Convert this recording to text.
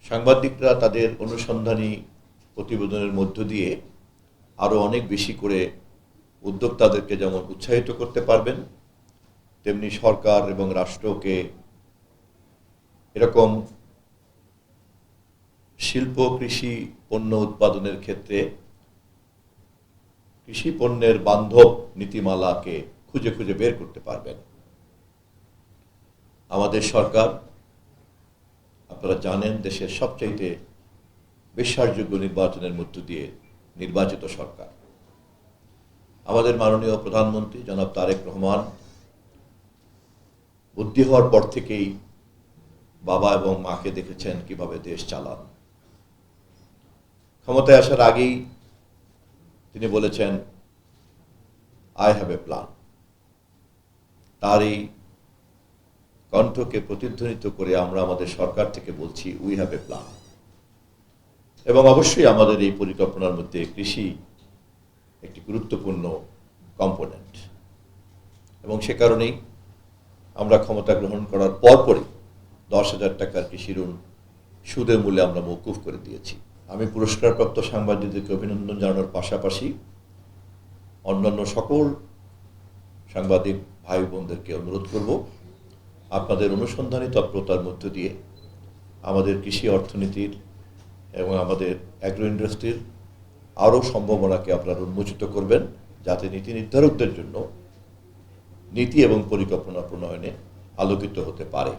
সাংবাদিকরা তাদের অনুসন্ধানী প্রতিবেদনের মধ্য দিয়ে আরও অনেক বেশি করে উদ্যোক্তাদেরকে যেমন উৎসাহিত করতে পারবেন, তেমনি সরকার এবং রাষ্ট্রকে এরকম শিল্প কৃষি পণ্য উৎপাদনের ক্ষেত্রে কৃষি পণ্যের বান্ধব নীতিমালাকে খুঁজে খুঁজে বের করতে পারবেন। আমাদের সরকার, আপনারা জানেন, দেশের সবচাইতে বিশ্বাসযোগ্য নির্বাচনের মধ্য দিয়ে নির্বাচিত সরকার। আমাদের মাননীয় প্রধানমন্ত্রী জনাব তারেক রহমান বুদ্ধি হওয়ার পর থেকেই বাবা এবং মাকে দেখেছেন কিভাবে দেশ চালান। ক্ষমতায় আসার আগেই তিনি বলেছেন, আই হ্যাভ এ প্ল্যান। তার এই কণ্ঠকে প্রতিধ্বনিত করে আমরা আমাদের সরকার থেকে বলছি, উই হ্যাভ এ প্ল্যান। এবং অবশ্যই আমাদের এই পরিকল্পনার মধ্যে কৃষি একটি গুরুত্বপূর্ণ কম্পোনেন্ট, এবং সে কারণেই আমরা ক্ষমতা গ্রহণ করার পরপরই 10,000 টাকার কৃষি ঋণ সুদের মূল্যে আমরা মওকুফ করে দিয়েছি। আমি পুরস্কারপ্রাপ্ত সাংবাদিকদেরকে অভিনন্দন জানানোর পাশাপাশি অন্যান্য সকল সাংবাদিক ভাই বোনদেরকে অনুরোধ করব, আপনাদের অনুসন্ধানী তৎপরতার মধ্য দিয়ে আমাদের কৃষি অর্থনীতির এবং আমাদের অ্যাগ্রো ইন্ডাস্ট্রির আরও সম্ভাবনাকে আপনারা উন্মোচিত করবেন, যাতে নীতি নির্ধারকদের জন্য নীতি এবং পরিকল্পনা প্রণয়নে আলোকিত হতে পারে।